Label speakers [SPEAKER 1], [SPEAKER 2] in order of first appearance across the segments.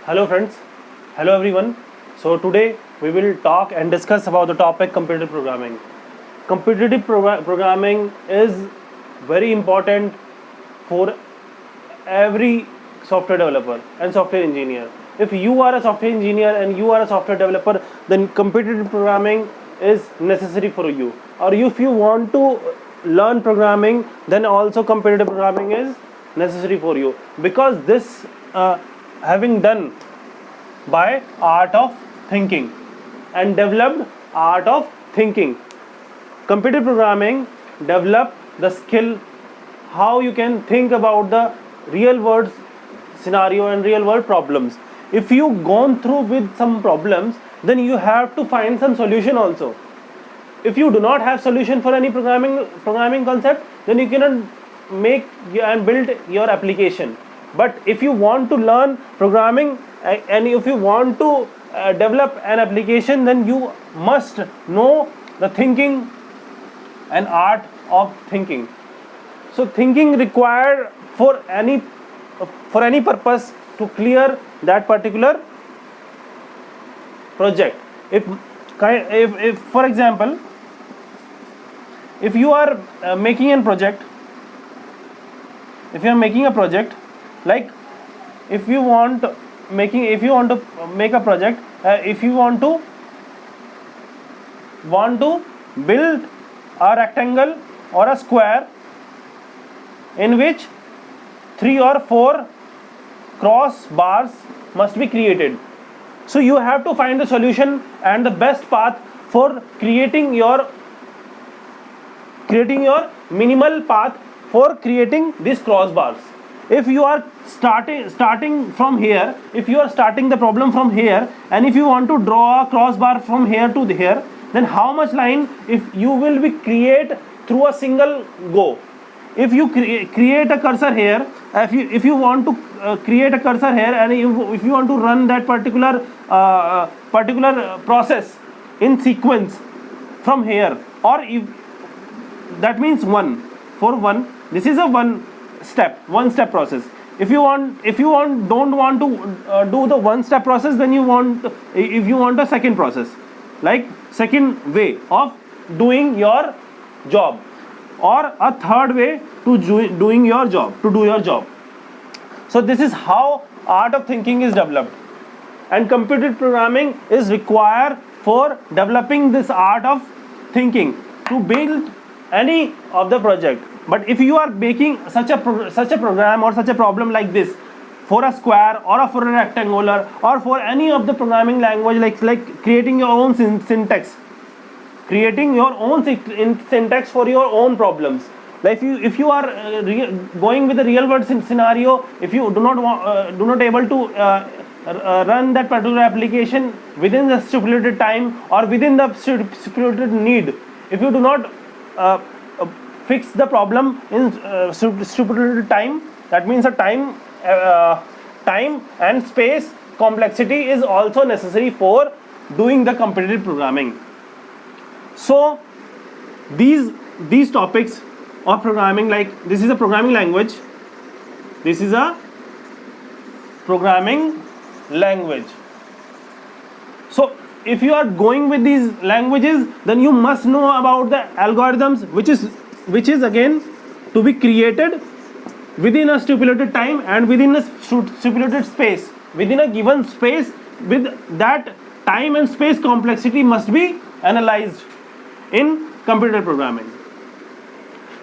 [SPEAKER 1] Hello friends, hello everyone. So today we will talk and discuss about the topic competitive programming. Competitive programming is very important for every software developer and software engineer. If you are a software engineer and you are a software developer, then competitive programming is necessary for you. Or if you want to learn programming, then also competitive programming is necessary for you, because this having done by art of thinking and developed art of thinking. Competitive programming develop the skill how you can think about the real world scenario and real world problems. If you gone through with some problems, then you have to find some solution also. If you do not have solution for any programming concept, then you cannot make and build your application. But if you want to learn programming and if you want to develop an application, then you must know the thinking and art of thinking. So thinking required for any purpose to clear that particular project. If for example, if you are making a project, like if you want to make a project, if you want to build a rectangle or a square in which 3 or 4 cross bars must be created. So you have to find the solution and the best path for creating your minimal path for creating these crossbars. If you are starting from here, if you are starting the problem from here, and if you want to draw a crossbar from here to here, then how much line if you will be create through a single go? If you create a cursor here, if you want to create a cursor here, and if you want to run that particular process in sequence from here, or if that means this is a one step process. If you don't want to do the one step process, then if you want a second process, like second way of doing your job, or a third way to do your job. So this is how art of thinking is developed, and computer programming is required for developing this art of thinking to build any of the project. But if you are making such a program or such a problem like this for a square or for a rectangular or for any of the programming language, like creating your own syntax for your own problems, like if you are going with a real world scenario, if you do not able to run that particular application within the stipulated time or within the stipulated need, if you do not fix the problem in stipulated time, that means a time and space complexity is also necessary for doing the competitive programming. So these topics of programming, like this is a programming language, so if you are going with these languages, then you must know about the algorithms, which is again to be created within a stipulated time and within a stipulated space, within a given space, with that time and space complexity must be analyzed in computer programming.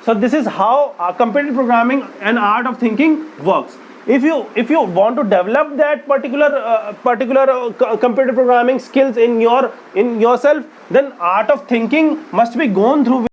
[SPEAKER 1] So this is how competitive programming and art of thinking works. If you want to develop that particular computer programming skills in yourself, then art of thinking must be gone through